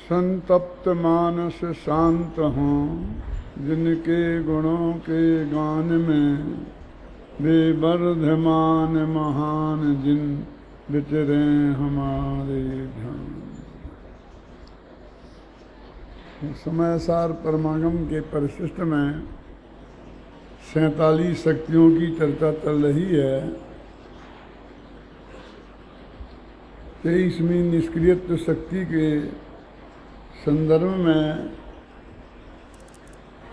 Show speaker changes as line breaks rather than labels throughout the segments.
संतप्त मानस शांत हों, जिनके गुणों के गान में वे वर्धमान महान जिन विचरे हमारे ध्यान। समयसार परमागम के परिशिष्ट में 47 शक्तियों की चर्चा चल रही है। 23वीं निष्क्रियत्व शक्ति के संदर्भ में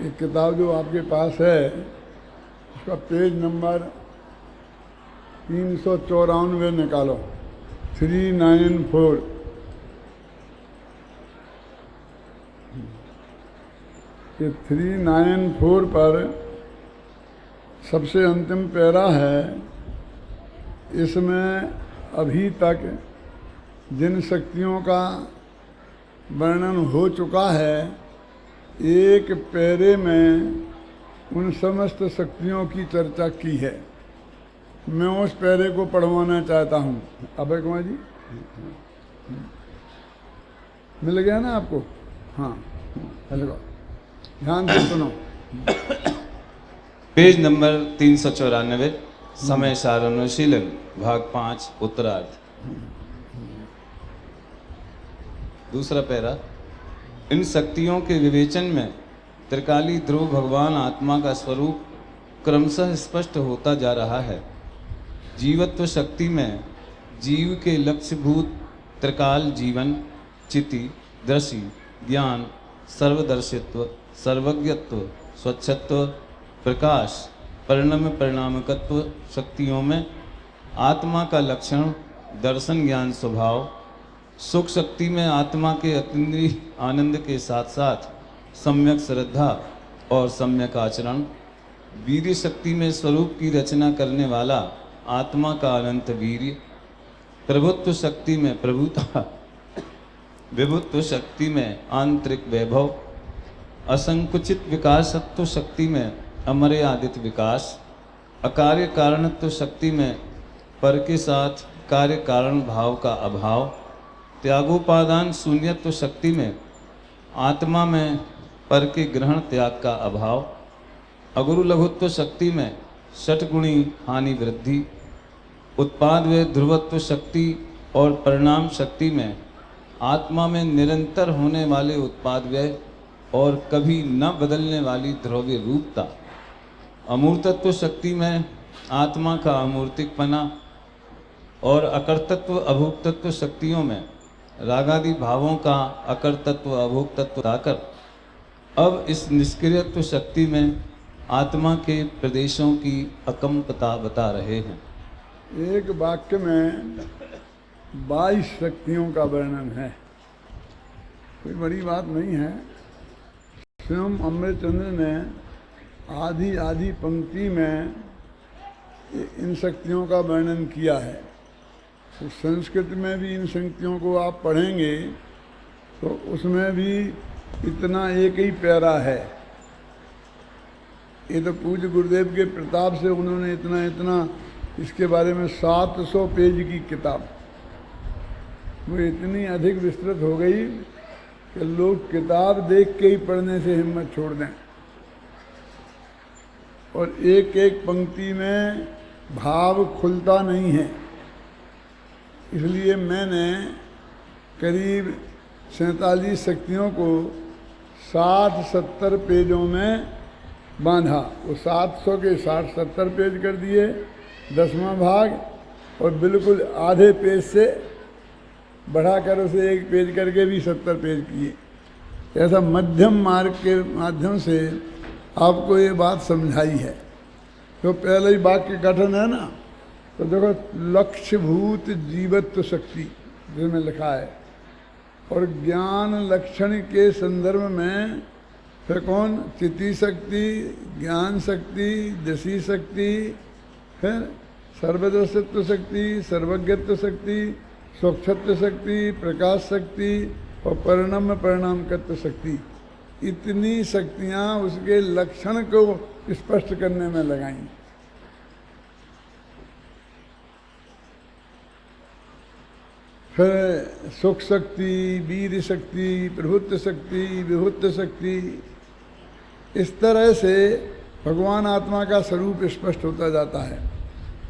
एक किताब जो आपके पास है उसका पेज नंबर 394 निकालो, 394। ये 394 पर सबसे अंतिम पैरा है। इसमें अभी तक जिन शक्तियों का वर्णन हो चुका है, एक पैरे में उन समस्त शक्तियों की चर्चा की है। मैं उस पैरे को पढ़वाना चाहता हूँ। अभय कुमार जी, मिल गया ना आपको? हाँ, हेलो, ध्यान से सुनो।
पेज नंबर 394, समय सार अनुशीलन, भाग 5, उत्तरार्ध। दूसरा पैरा। इन शक्तियों के विवेचन में त्रिकाली ध्रुव भगवान आत्मा का स्वरूप क्रमशः स्पष्ट होता जा रहा है। जीवत्व शक्ति में जीव के लक्ष्यभूत त्रिकाल जीवन, चिति, दृष्टि, ज्ञान, सर्वदर्शित्व, सर्वज्ञत्व, स्वच्छत्व, प्रकाश, परिणम परिणामकत्व शक्तियों में आत्मा का लक्षण, दर्शन, ज्ञान, स्वभाव, सुख शक्ति में आत्मा के अतीन्द्रिय आनंद के साथ साथ सम्यक श्रद्धा और सम्यक आचरण, वीर्य शक्ति में स्वरूप की रचना करने वाला आत्मा का अनंत वीर्य, प्रभुत्व शक्ति में प्रभुता, विभुत्व शक्ति में आंतरिक वैभव, असंकुचित विकासत्व शक्ति में अमर्यादित विकास, अकार्य कारणत्व शक्ति में पर के साथ कार्य कारण भाव का अभाव, त्यागोपादान शून्यत्व शक्ति में आत्मा में पर के ग्रहण त्याग का अभाव, अगुरु लघुत्व शक्ति में षटगुणी हानि वृद्धि, उत्पाद व ध्रुवत्व शक्ति और परिणाम शक्ति में आत्मा में निरंतर होने वाले उत्पाद व्यय और कभी न बदलने वाली ध्रुवीय रूपता, अमूर्तत्व शक्ति में आत्मा का अमूर्तिकपना और अकर्तत्व अभोक्तत्व शक्तियों में रागादि भावों का अकर्तत्व अभोक्तत्व लाकर अब इस निष्क्रियत्व शक्ति में आत्मा के प्रदेशों की अकंपता बता रहे हैं।
एक वाक्य में 22 शक्तियों का वर्णन है, कोई बड़ी बात नहीं है। स्वयं अमृतचंद्र ने आधी आधी पंक्ति में इन शक्तियों का वर्णन किया है। तो संस्कृत में भी इन शक्तियों को आप पढ़ेंगे तो उसमें भी इतना एक ही पैरा है। ये तो पूज्य गुरुदेव के प्रताप से उन्होंने इतना इसके बारे में 700 पेज की किताब, वो इतनी अधिक विस्तृत हो गई कि लोग किताब देख के ही पढ़ने से हिम्मत छोड़ दें। और एक एक पंक्ति में भाव खुलता नहीं है, इसलिए मैंने करीब 47 शक्तियों को 60-70 पेजों में बांधा। वो 700 के 60-70 पेज कर दिए, 10वां भाग, और बिल्कुल आधे पेज से बढ़ाकर उसे एक पेज करके भी 70 पेज किए। ऐसा मध्यम मार्ग के माध्यम से आपको ये बात समझाई है। तो पहले ही वाक्य गठन है ना, तो देखो, लक्ष्यभूत जीवत्व शक्ति जिसमें लिखा है, और ज्ञान लक्षण के संदर्भ में फिर कौन? चिति शक्ति, ज्ञान शक्ति, दशी शक्ति, फिर सर्वदर्शित्व शक्ति, सर्वज्ञत्व शक्ति, स्वच्छत्व शक्ति, प्रकाश शक्ति और परिणम परिणामकत्व शक्ति। इतनी शक्तियाँ उसके लक्षण को स्पष्ट करने में लगाई। फिर सुख शक्ति, वीर शक्ति, प्रभुत्व शक्ति, विभुत्व शक्ति, इस तरह से भगवान आत्मा का स्वरूप स्पष्ट होता जाता है।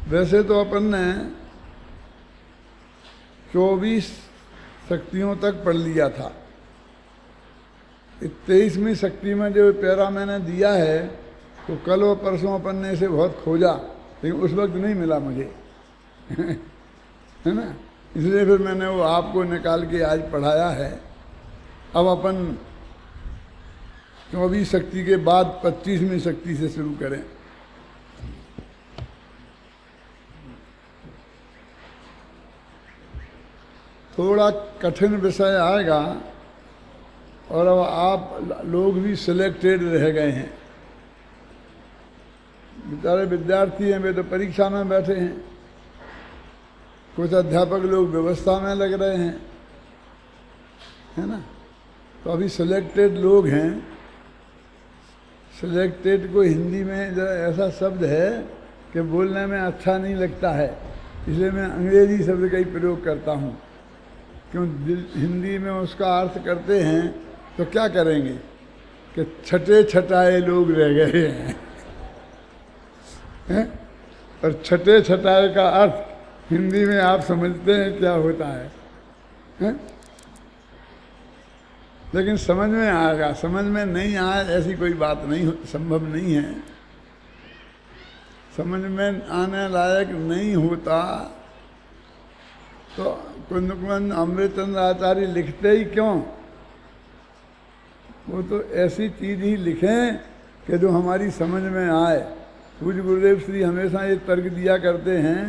वैसे तो अपन ने 24 शक्तियों तक पढ़ लिया था। 23वीं शक्ति में जो पैरा मैंने दिया है तो कल व परसों अपन ने इसे बहुत खोजा, लेकिन उस वक्त नहीं मिला मुझे है ना, इसलिए फिर मैंने वो आपको निकाल के आज पढ़ाया है। अब अपन 24 शक्ति के बाद 25वीं शक्ति से शुरू करें। थोड़ा कठिन विषय आएगा और अब आप लोग भी सिलेक्टेड रह गए हैं। बेचारे विद्यार्थी हैं, वे तो परीक्षा में बैठे हैं, कुछ अध्यापक लोग व्यवस्था में लग रहे हैं, है ना। तो अभी सिलेक्टेड लोग हैं। सिलेक्टेड को हिंदी में जरा ऐसा शब्द है कि बोलने में अच्छा नहीं लगता है, इसलिए मैं अंग्रेजी शब्द का ही प्रयोग करता हूँ। क्यों हिंदी में उसका अर्थ करते हैं तो क्या करेंगे कि छटे छटाए लोग रह गए हैं, हैं? और छटे छटाए का अर्थ हिंदी में आप समझते हैं क्या होता है, हैं? लेकिन समझ में आएगा। समझ में नहीं आए ऐसी कोई बात नहीं, संभव नहीं है। समझ में आने लायक नहीं होता तो कुंद अमृतचंद्र आचार्य लिखते ही क्यों? वो तो ऐसी चीज ही लिखें कि जो हमारी समझ में आए। पूज्य गुरुदेव श्री हमेशा ये तर्क दिया करते हैं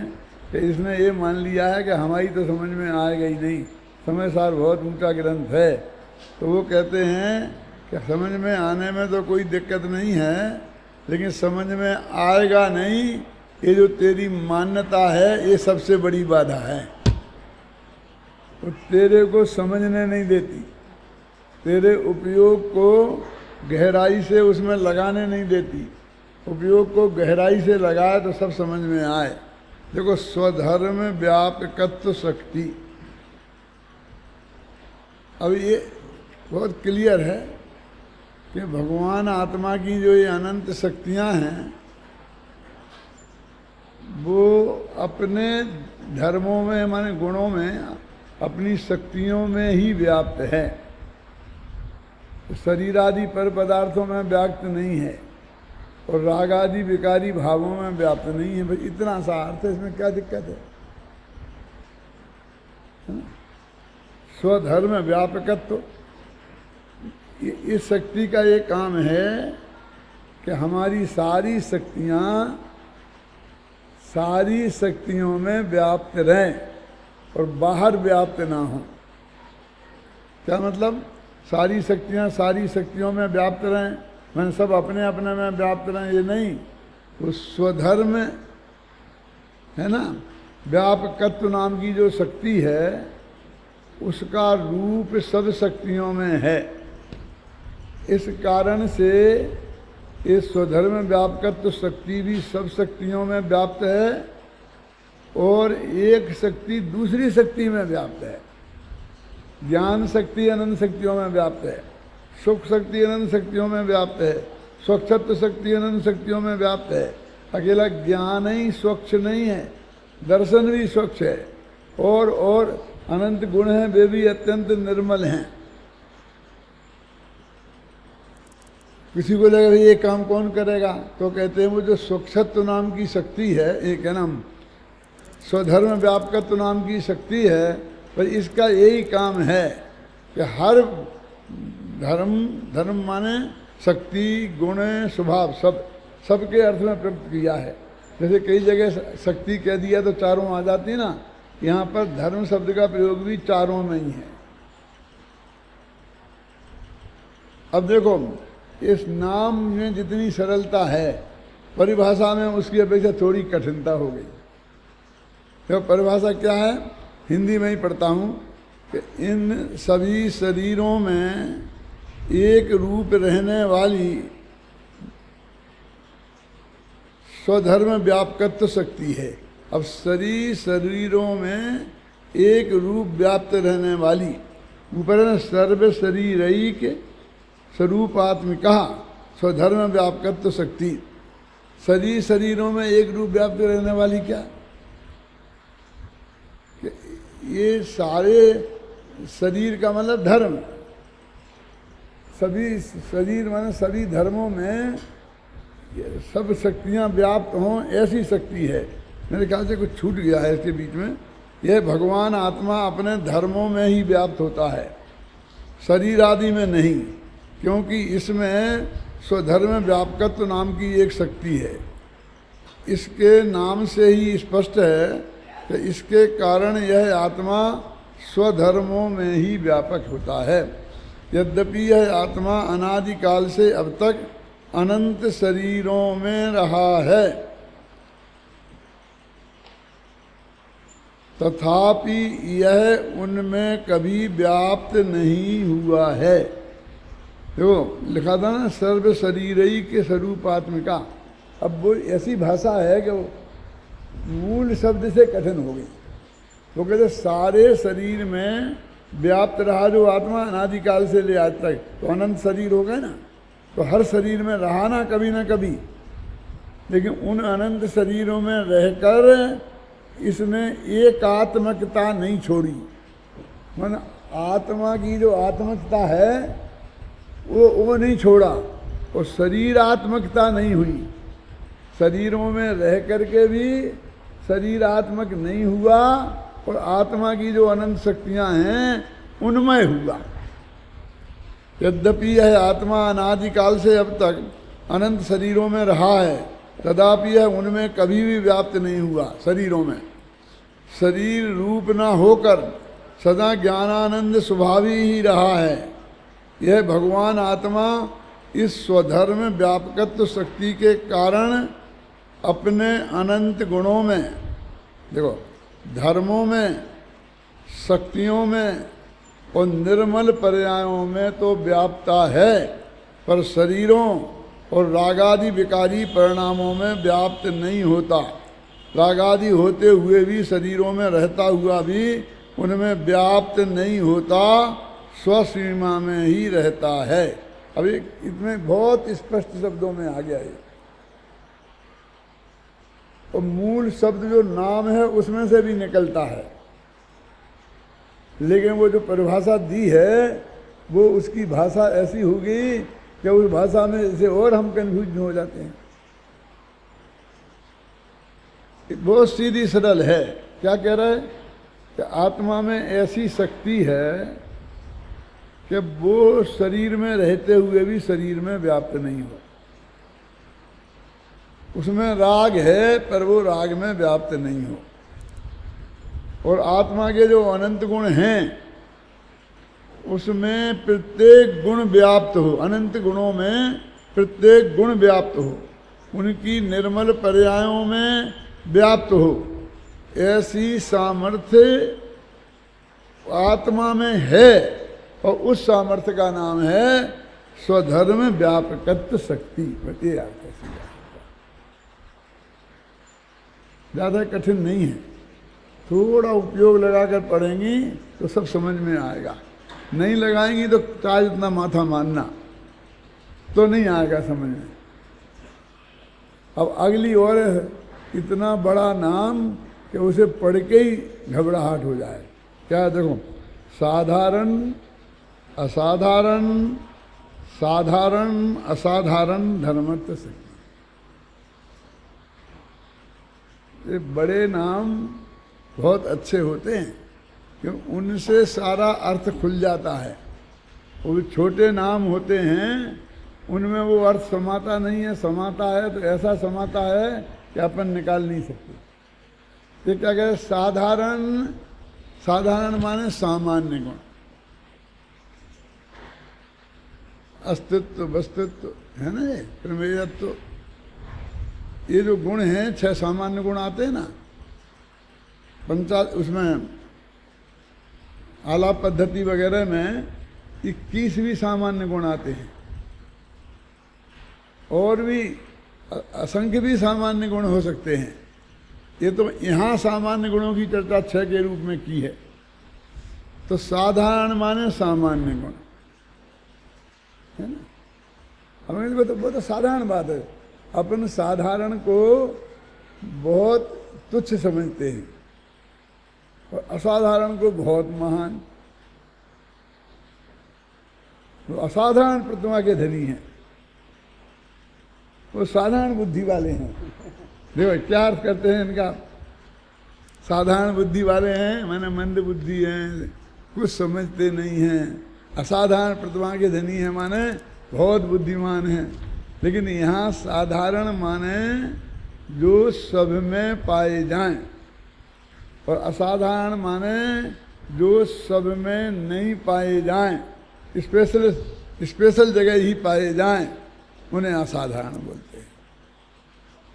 कि इसने ये मान लिया है कि हमारी तो समझ में आएगा ही नहीं, समय सार बहुत ऊंचा ग्रंथ है। तो वो कहते हैं कि समझ में आने में तो कोई दिक्कत नहीं है, लेकिन समझ में आएगा नहीं, ये जो तेरी मान्यता है ये सबसे बड़ी बाधा है। वो तेरे को समझने नहीं देती, तेरे उपयोग को गहराई से उसमें लगाने नहीं देती। उपयोग को गहराई से लगाए तो सब समझ में आए। देखो, स्वधर्म व्यापकत्व शक्ति, अब ये बहुत क्लियर है कि भगवान आत्मा की जो ये अनंत शक्तियां हैं वो अपने धर्मों में, माने गुणों में, अपनी शक्तियों में ही व्याप्त है। शरीर आदि पर पदार्थों में व्याप्त नहीं है और राग आदि विकारी भावों में व्याप्त नहीं है। भाई इतना सा अर्थ है, इसमें क्या दिक्कत है? स्वधर्म व्यापकत्व, इस शक्ति का ये काम है कि हमारी सारी शक्तियों में व्याप्त रहें और बाहर व्याप्त ना हो। क्या मतलब? सारी शक्तियों में व्याप्त रहें, मैंने सब अपने अपने में व्याप्त रहें, ये नहीं। वो स्वधर्म है ना, व्यापकत्व नाम की जो शक्ति है उसका रूप सब शक्तियों में है। इस कारण से ये स्वधर्म व्यापकत्व शक्ति भी सब शक्तियों में व्याप्त है और एक शक्ति दूसरी शक्ति में व्याप्त है। ज्ञान शक्ति अनंत शक्तियों में व्याप्त है, सुख शक्ति अनंत शक्तियों में व्याप्त है, स्वच्छत्व शक्ति अनंत शक्तियों में व्याप्त है। अकेला ज्ञान ही स्वच्छ नहीं है, दर्शन भी स्वच्छ है और अनंत गुण हैं, वे भी अत्यंत निर्मल हैं। किसी को लगे ये काम कौन करेगा, तो कहते हैं वो जो स्वच्छत्व नाम की शक्ति है, एक है ना स्वधर्म व्यापकत्व नाम की शक्ति है, पर इसका यही काम है कि हर धर्म माने शक्ति, गुण, स्वभाव सबके अर्थ में प्रयुक्त किया है। जैसे कई जगह शक्ति कह दिया तो चारों आ जाती है ना, यहाँ पर धर्म शब्द का प्रयोग भी चारों में ही है। अब देखो, इस नाम में जितनी सरलता है, परिभाषा में उसकी अपेक्षा थोड़ी कठिनता हो गई। तो परिभाषा क्या है, हिंदी में ही पढ़ता हूँ कि इन सभी शरीरों में एक रूप रहने वाली स्वधर्म व्यापकत्व शक्ति है। अब शरीरों में एक रूप व्याप्त रहने वाली, ऊपर है सर्व शरीरैक स्वरूपात्मिका स्वधर्म व्यापकत्व शक्ति। शरीरों में एक रूप व्याप्त रहने वाली क्या? ये सारे शरीर का मतलब धर्म, सभी शरीर माने सभी धर्मों में सब शक्तियां व्याप्त हों, ऐसी शक्ति है। मेरे ख्याल से कुछ छूट गया है इसके बीच में। यह भगवान आत्मा अपने धर्मों में ही व्याप्त होता है, शरीर आदि में नहीं, क्योंकि इसमें स्वधर्म व्यापकत्व नाम की एक शक्ति है। इसके नाम से ही स्पष्ट है कि इसके कारण यह आत्मा स्वधर्मों में ही व्यापक होता है। यद्यपि यह आत्मा अनादिकाल से अब तक अनंत शरीरों में रहा है, तथापि यह उनमें कभी व्याप्त नहीं हुआ है। देखो लिखा था ना सर्व शरीरई के स्वरूपात्मिका। अब वो ऐसी भाषा है कि वो मूल शब्द से कठिन हो गई। वो कहते सारे शरीर में व्याप्त रहा जो आत्मा अनादिकाल से ले आज तक, तो अनंत शरीर हो गए ना, तो हर शरीर में रहा ना कभी, लेकिन उन अनंत शरीरों में रहकर इसने एकात्मकता नहीं छोड़ी। मन आत्मा की जो आत्मकता है वो नहीं छोड़ा, और शरीरात्मकता नहीं हुई। शरीरों में रह करके भी शरीरात्मक नहीं हुआ, और आत्मा की जो अनंत शक्तियां हैं उनमें हुआ। यद्यपि यह आत्मा अनादिकाल से अब तक अनंत शरीरों में रहा है, तथापि यह उनमें कभी भी व्याप्त नहीं हुआ। शरीरों में शरीर रूप न होकर सदा ज्ञानानंद स्वभावी ही रहा है। यह भगवान आत्मा इस स्वधर्म व्यापकत्व शक्ति के कारण अपने अनंत गुणों में, देखो धर्मों में, शक्तियों में और निर्मल पर्यायों में तो व्याप्ता है, पर शरीरों और रागादि विकारी परिणामों में व्याप्त नहीं होता। रागादि होते हुए भी शरीरों में रहता हुआ भी उनमें व्याप्त नहीं होता, स्वसीमा में ही रहता है। अभी इसमें बहुत स्पष्ट शब्दों में आ गया ये। और मूल शब्द जो नाम है उसमें से भी निकलता है, लेकिन वो जो परिभाषा दी है वो उसकी भाषा ऐसी होगी कि उस भाषा में से और हम कन्फ्यूज हो जाते हैं। बहुत सीधी सरल है। क्या कह रहा है कि आत्मा में ऐसी शक्ति है कि वो शरीर में रहते हुए भी शरीर में व्याप्त नहीं हो। उसमें राग है पर वो राग में व्याप्त नहीं हो। और आत्मा के जो अनंत गुण हैं उसमें प्रत्येक गुण व्याप्त हो, अनंत गुणों में प्रत्येक गुण व्याप्त हो, उनकी निर्मल पर्यायों में व्याप्त हो। ऐसी सामर्थ्य आत्मा में है, और उस सामर्थ्य का नाम है स्वधर्म व्यापकत्व शक्ति। बताइए आप कैसी ज़्यादा कठिन नहीं है, थोड़ा उपयोग लगाकर पढ़ेंगी तो सब समझ में आएगा। नहीं लगाएंगी तो चाहे इतना माथा मारना तो नहीं आएगा समझ में। अब अगली और इतना बड़ा नाम कि उसे पढ़ के ही घबराहट हो जाए। क्या देखो, साधारण असाधारण, साधारण असाधारण धर्मत्व शक्ति। ये बड़े नाम बहुत अच्छे होते हैं क्योंकि उनसे सारा अर्थ खुल जाता है। वो छोटे नाम होते हैं उनमें वो अर्थ समाता नहीं है, समाता है तो ऐसा समाता है कि अपन निकाल नहीं सकते। ये क्या कहते, साधारण, साधारण माने सामान्य गुण, अस्तित्व वस्तुत्व है ना, ये प्रमेयत्व, ये जो गुण हैं 6 सामान्य गुण आते हैं ना उसमें आलाप पद्धति वगैरह में 21 भी सामान्य गुण आते हैं, और भी असंख्य भी सामान्य गुण हो सकते हैं। ये तो यहाँ सामान्य गुणों की चर्चा 6 के रूप में की है। तो साधारण माने सामान्य गुण, है ना। हमें तो बहुत साधारण बात है। अपन साधारण को बहुत तुच्छ समझते हैं और असाधारण को बहुत महान। वो असाधारण प्रतिमा के धनी हैं, वो साधारण बुद्धि वाले हैं। देखो क्या अर्थ करते हैं इनका। साधारण बुद्धि वाले हैं माने मंद बुद्धि हैं, कुछ समझते नहीं हैं। असाधारण प्रतिमा के धनी हैं माने बहुत बुद्धिमान हैं। लेकिन यहाँ साधारण माने जो सब में पाए जाएं, और असाधारण माने जो सब में नहीं पाए जाएं, स्पेशल जगह ही पाए जाएं, उन्हें असाधारण बोलते हैं।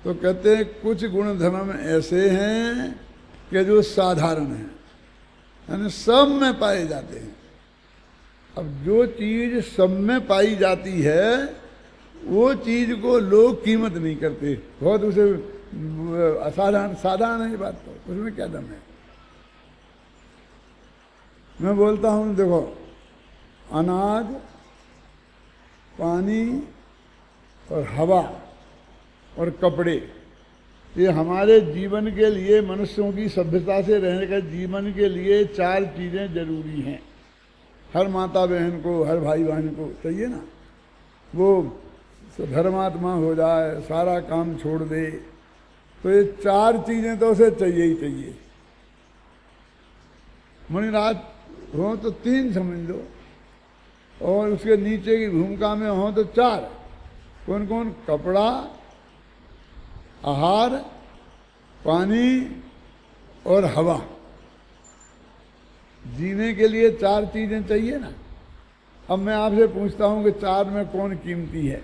तो कहते हैं कुछ गुण धर्म ऐसे हैं कि जो साधारण हैं, यानी सब में पाए जाते हैं। अब जो चीज सब में पाई जाती है वो चीज को लोग कीमत नहीं करते, बहुत उसे असाधारण साधारण है। बात तो उसमें क्या दम है। मैं बोलता हूँ देखो, अनाज, पानी और हवा और कपड़े, ये हमारे जीवन के लिए, मनुष्यों की सभ्यता से रहने का जीवन के लिए 4 चीज़ें जरूरी हैं। हर माता बहन को, हर भाई बहन को चाहिए ना। वो धर्मात्मा हो जाए, सारा काम छोड़ दे, तो ये 4 चीज़ें तो उसे चाहिए ही चाहिए। मणिराज हो तो 3 समझ लो, और उसके नीचे की भूमिका में हो तो 4। कौन कौन? कपड़ा, आहार, पानी और हवा। जीने के लिए 4 चीजें चाहिए ना। अब मैं आपसे पूछता हूं कि 4 में कौन कीमती है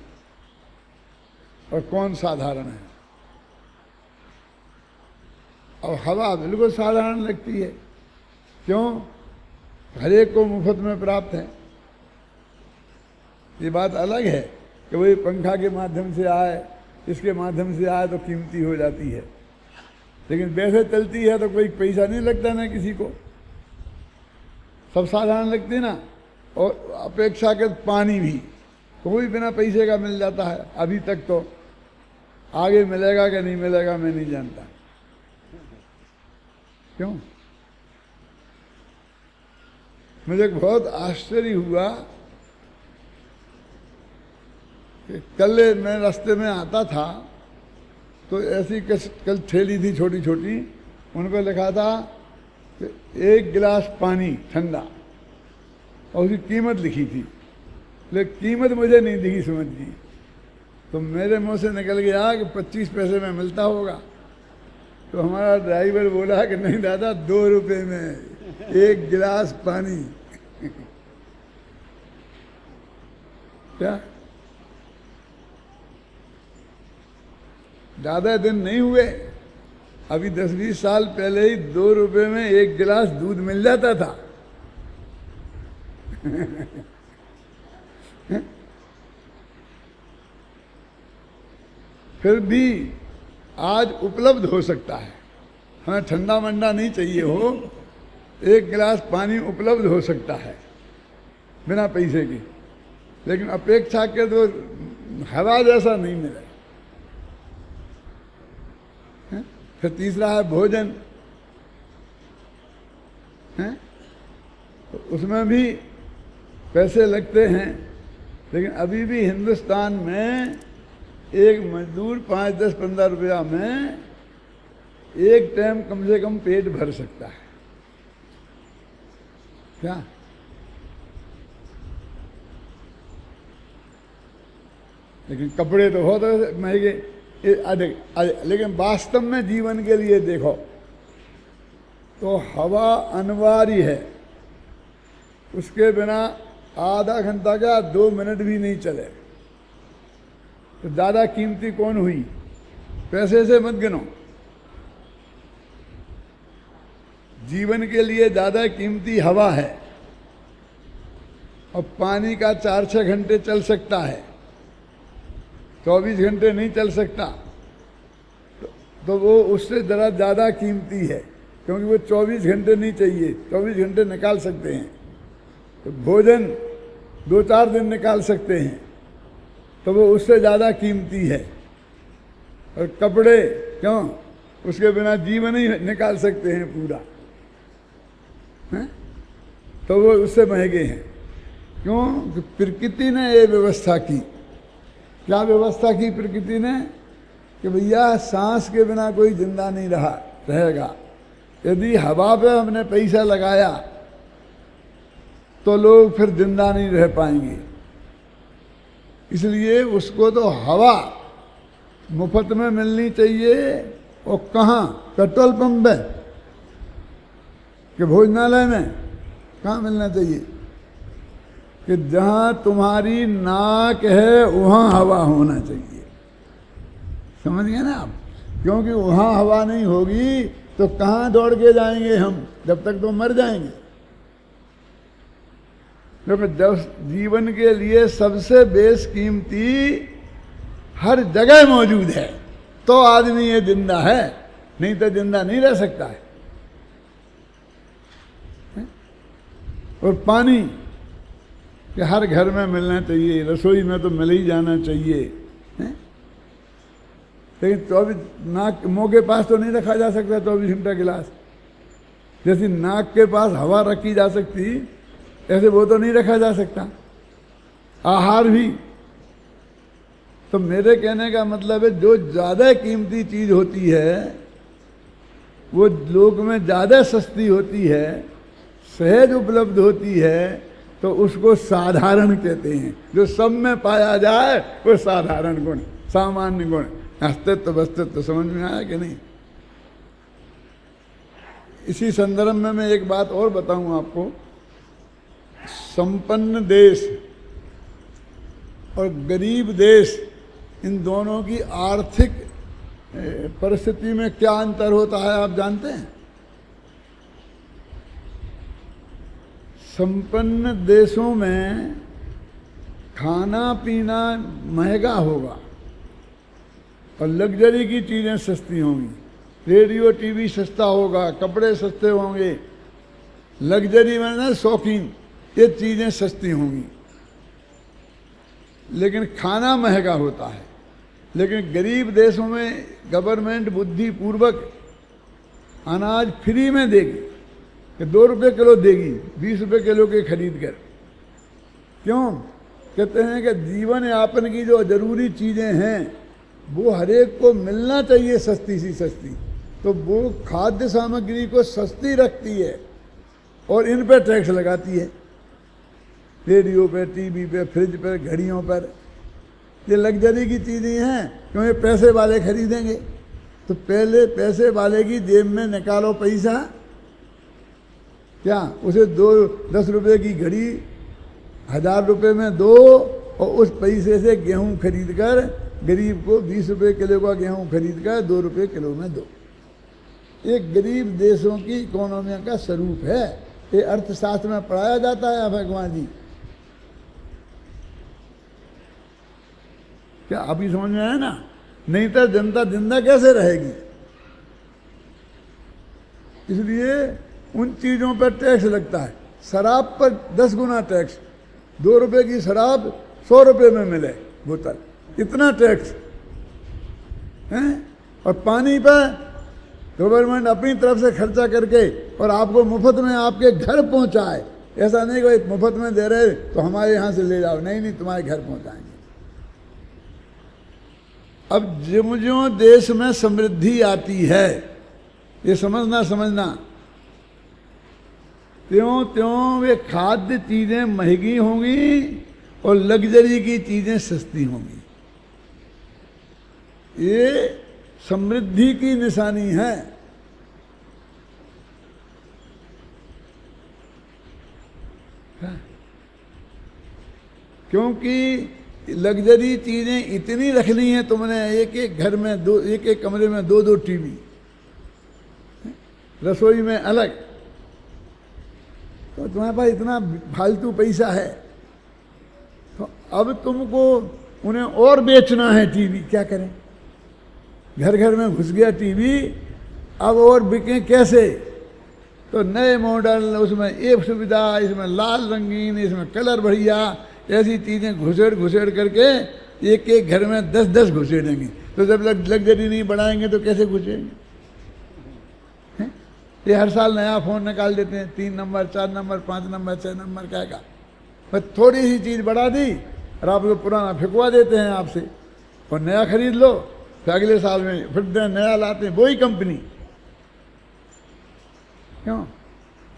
और कौन साधारण है? अब हवा बिल्कुल साधारण लगती है। क्यों? हर एक को मुफ्त में प्राप्त है। ये बात अलग है कि वही पंखा के माध्यम से आए, इसके माध्यम से आए तो कीमती हो जाती है, लेकिन वैसे चलती है तो कोई पैसा नहीं लगता ना किसी को, सब साधारण लगती ना। और अपेक्षाकृत पानी भी कोई बिना पैसे का मिल जाता है अभी तक। तो आगे मिलेगा कि नहीं मिलेगा मैं नहीं जानता। क्यों? मुझे बहुत आश्चर्य हुआ कि कल मैं रास्ते में आता था तो ऐसी कल थैली थी छोटी छोटी, उनको लिखा था कि 1 गिलास पानी ठंडा, और उसकी कीमत लिखी थी, लेकिन कीमत मुझे नहीं दिखी समझ जी। तो मेरे मुंह से निकल गया कि 25 पैसे में मिलता होगा। तो हमारा ड्राइवर बोला कि नहीं दादा, 2 रुपये में 1 गिलास पानी। क्या ज़्यादा दिन नहीं हुए, अभी 10-20 साल पहले ही 2 रुपये में 1 गिलास दूध मिल जाता था। फिर भी आज उपलब्ध हो सकता है। हमें ठंडा मंडा नहीं चाहिए हो, 1 गिलास पानी उपलब्ध हो सकता है बिना पैसे के, लेकिन अपेक्षा के तो हवा जैसा नहीं मिले। फिर तीसरा है भोजन, है? तो उसमें भी पैसे लगते हैं, लेकिन अभी भी हिंदुस्तान में एक मजदूर 5, 10, 15 रुपया में एक टाइम कम से कम पेट भर सकता है। क्या? लेकिन कपड़े तो बहुत महंगे, लेकिन वास्तव में जीवन के लिए देखो तो हवा अनिवार्य है। उसके बिना आधा घंटा का 2 मिनट भी नहीं चले। तो ज़्यादा कीमती कौन हुई? पैसे से मत गिनो। जीवन के लिए ज़्यादा कीमती हवा है, और पानी का 4-6 घंटे चल सकता है, 24 घंटे नहीं चल सकता। तो वो उससे ज़रा ज़्यादा कीमती है। क्योंकि वो 24 घंटे नहीं चाहिए, 24 घंटे निकाल सकते हैं। तो भोजन 2-4 दिन निकाल सकते हैं, तो वो उससे ज़्यादा कीमती है। और कपड़े क्यों, उसके बिना जीवन ही निकाल सकते हैं पूरा, हैं? तो वो उससे महंगे हैं। क्यों? कि प्रकृति ने ये व्यवस्था की। क्या व्यवस्था की प्रकृति ने? कि भैया सांस के बिना कोई जिंदा नहीं रहेगा। यदि हवा पे हमने पैसा लगाया तो लोग फिर जिंदा नहीं रह पाएंगे। इसलिए उसको तो हवा मुफ्त में मिलनी चाहिए। और कहाँ? पेट्रोल पंप पे कि भोजनालय में? कहाँ मिलना चाहिए? कि जहाँ तुम्हारी नाक है वहाँ हवा होना चाहिए। समझ गए ना आप? क्योंकि वहाँ हवा नहीं होगी तो कहाँ दौड़ के जाएंगे हम, जब तक तो मर जाएंगे। क्योंकि जब जीवन के लिए सबसे बेशकीमती हर जगह मौजूद है तो आदमी ये जिंदा है, नहीं तो जिंदा नहीं रह सकता है। और पानी कि हर घर में मिलना चाहिए, रसोई में तो मिल ही जाना चाहिए, है? लेकिन 24 नाक मुँह के पास तो नहीं रखा जा सकता 24 घंटा गिलास। जैसे नाक के पास हवा रखी जा सकती, ऐसे वो तो नहीं रखा जा सकता। आहार भी। तो मेरे कहने का मतलब है, जो ज़्यादा कीमती चीज़ होती है वो लोक में ज़्यादा सस्ती होती है, सहज उपलब्ध होती है, तो उसको साधारण कहते हैं। जो सब में पाया जाए वो साधारण गुण, सामान्य गुण। अस्तित्व वस्तित्व समझ में आया कि नहीं? इसी संदर्भ में मैं एक बात और बताऊं आपको। संपन्न देश और गरीब देश, इन दोनों की आर्थिक परिस्थिति में क्या अंतर होता है आप जानते हैं? संपन्न देशों में खाना पीना महंगा होगा और लग्जरी की चीज़ें सस्ती होंगी। रेडियो टीवी सस्ता होगा, कपड़े सस्ते होंगे, लग्जरी में ना शौकीन, ये चीज़ें सस्ती होंगी। लेकिन खाना महंगा होता है। लेकिन गरीब देशों में गवर्नमेंट बुद्धिपूर्वक अनाज फ्री में देगी, कि 2 रुपये किलो देगी, 20 रुपये किलो के खरीद कर। क्यों? कहते हैं कि जीवन यापन की जो जरूरी चीज़ें हैं वो हर एक को मिलना चाहिए सस्ती सी सस्ती। तो वो खाद्य सामग्री को सस्ती रखती है और इन पर टैक्स लगाती है। रेडियो पे, टीवी पे, फ्रिज पे, घड़ियों पर। ये लग्जरी की चीज़ें हैं, क्योंकि पैसे वाले खरीदेंगे। तो पहले पैसे वाले की जेब में निकालो पैसा, क्या उसे 10 रुपये की घड़ी 1000 रुपये में दो, और उस पैसे से गेहूं खरीद कर गरीब को 20 रुपये किलो का गेहूं खरीद कर 2 रुपये किलो में दो। एक गरीब देशों की इकोनॉमी का स्वरूप है। ये अर्थशास्त्र में पढ़ाया जाता है भगवान जी। क्या अभी समझ में आया ना? नहीं तो जनता जिंदा कैसे रहेगी? इसलिए उन चीज़ों पर टैक्स लगता है। शराब पर 10 गुना टैक्स। 2 रुपये की शराब 100 रुपये में मिले बोतल, इतना टैक्स है। और पानी पर गवर्नमेंट अपनी तरफ से खर्चा करके और आपको मुफ्त में आपके घर पहुंचाए। ऐसा नहीं कि मुफ्त में दे रहे तो हमारे यहाँ से ले जाओ, नहीं, तुम्हारे घर पहुंचाएंगे। अब ज्यों-ज्यों देश में समृद्धि आती है, ये समझना, त्यों वे खाद्य चीजें महंगी होंगी और लग्जरी की चीजें सस्ती होंगी। ये समृद्धि की निशानी है। क्योंकि लग्जरी चीजें इतनी रखनी है तुमने, एक घर में एक कमरे में 2 टीवी, रसोई में अलग, तो तुम्हारे पास इतना फालतू पैसा है, तो अब तुमको उन्हें और बेचना है टीवी। क्या करें? घर घर में घुस गया टीवी, अब और बिके कैसे? तो नए मॉडल, उसमें ये सुविधा, इसमें लाल रंगीन, इसमें कलर बढ़िया, ऐसी चीज़ें घुसेड़ करके एक एक घर में 10-10 घुसेड़ेंगे। तो जब लग्जरी नहीं बढ़ाएंगे तो कैसे घुसेंगे? ये हर साल नया फ़ोन निकाल देते हैं, 3 नंबर, 4 नंबर, 5 नंबर, 6 नंबर का। बस थोड़ी सी चीज़ बढ़ा दी और आपको पुराना फेंकवा देते हैं आपसे, और नया खरीद लो, फिर अगले साल में फिर नया लाते हैं, वही कंपनी। क्यों?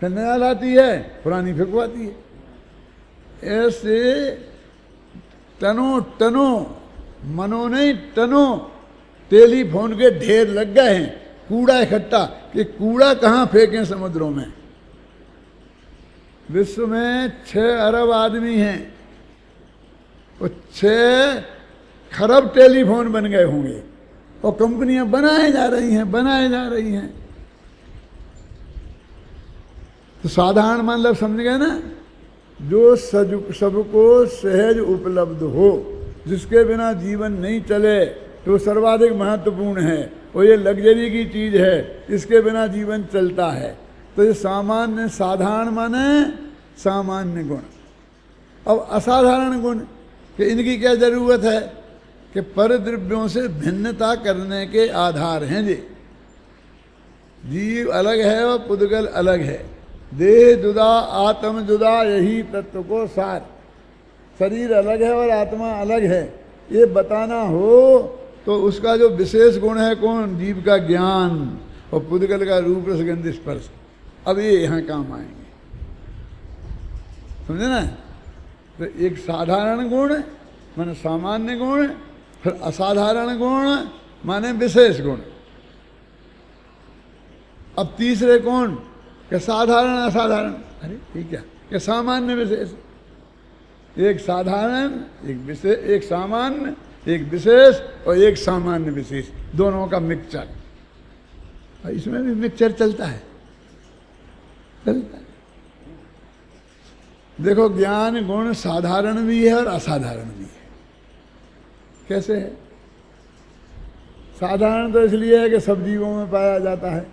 फिर नया लाती है, पुरानी फेंकवाती है। ऐसे टनों मनो नहीं टनों टेलीफोन के ढेर लग गए हैं, कूड़ा इकट्ठा, कि कूड़ा कहाँ फेंकें समुद्रों में। विश्व में 6 अरब आदमी हैं, और 6 खरब टेलीफोन बन गए होंगे, और कंपनियां बनाए जा रही हैं। तो साधारण मतलब समझ गए ना, जो सबको सहज उपलब्ध हो, जिसके बिना जीवन नहीं चले, तो सर्वाधिक महत्वपूर्ण है। और ये लग्जरी की चीज़ है, इसके बिना जीवन चलता है। तो ये सामान्य, साधारण माने सामान्य गुण। अब असाधारण गुण, कि इनकी क्या जरूरत है? कि परद्रव्यों से भिन्नता करने के आधार हैं ये। जीव अलग है और पुद्गल अलग है, देह जुदा आत्म जुदा, यही तत्व को सार। शरीर अलग है और आत्मा अलग है, ये बताना हो तो उसका जो विशेष गुण है कौन? जीव का ज्ञान, और पुद्गल का रूप रसगंध स्पर्श। अब ये यहाँ काम आएंगे, समझे ना? तो एक साधारण गुण माने सामान्य गुण, फिर असाधारण गुण माने विशेष गुण। अब तीसरे कौन? कि साधारण असाधारण। अरे ठीक है, कि सामान्य विशेष। एक साधारण, एक विशेष, एक सामान्य, एक विशेष, और एक सामान्य विशेष, दोनों का मिक्सचर। और इसमें भी मिक्सचर चलता है। देखो, ज्ञान गुण साधारण भी है और असाधारण भी है। कैसे है? साधारण तो इसलिए है कि सब जीवों में पाया जाता है,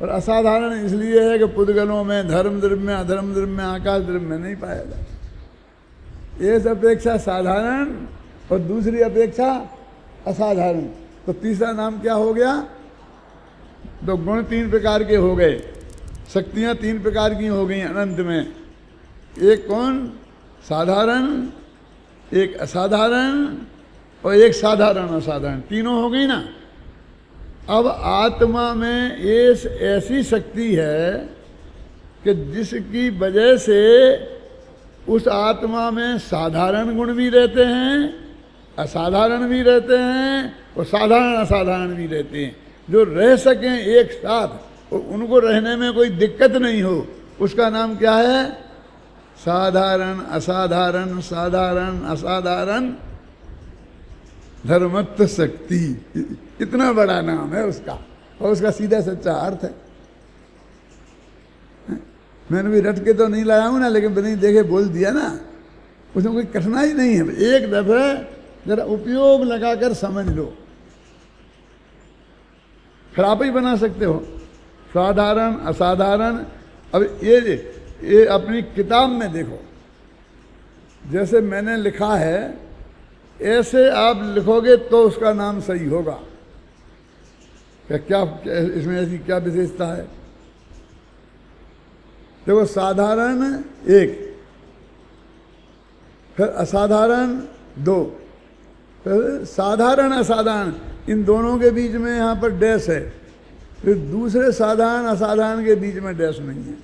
और असाधारण इसलिए है कि पुद्गलों में, धर्म द्रव्य में, अधर्म द्रव्य में, आकाश द्रव्य में नहीं पाया जाता। एक अपेक्षा साधारण और दूसरी अपेक्षा असाधारण। तो तीसरा नाम क्या हो गया? तो गुण 3 प्रकार के हो गए, शक्तियाँ 3 प्रकार की हो गई अनंत में। एक कौन? साधारण, एक असाधारण, और एक साधारण असाधारण। तीनों हो गई ना। अब आत्मा में ऐसी शक्ति है कि जिसकी वजह से उस आत्मा में साधारण गुण भी रहते हैं, असाधारण भी रहते हैं, और साधारण असाधारण भी रहते हैं। जो रह सकें एक साथ, और उनको रहने में कोई दिक्कत नहीं हो, उसका नाम क्या है? साधारण असाधारण, साधारण असाधारण धर्मत्व शक्ति। इतना बड़ा नाम है उसका, और उसका सीधा सच्चा अर्थ है। मैंने भी रट के तो नहीं लाया हूं ना, लेकिन बिना देखे बोल दिया ना, उसमें कोई कठिनाई नहीं है। एक दफे जरा उपयोग लगाकर समझ लो, फिर आप ही बना सकते हो। साधारण असाधारण। अब ये अपनी किताब में देखो, जैसे मैंने लिखा है ऐसे आप लिखोगे तो उसका नाम सही होगा। क्या इसमें ऐसी क्या विशेषता है? देखो, साधारण 1, फिर असाधारण 2, फिर साधारण असाधारण, इन दोनों के बीच में यहाँ पर डैश है, फिर दूसरे साधारण असाधारण के बीच में डैश नहीं है।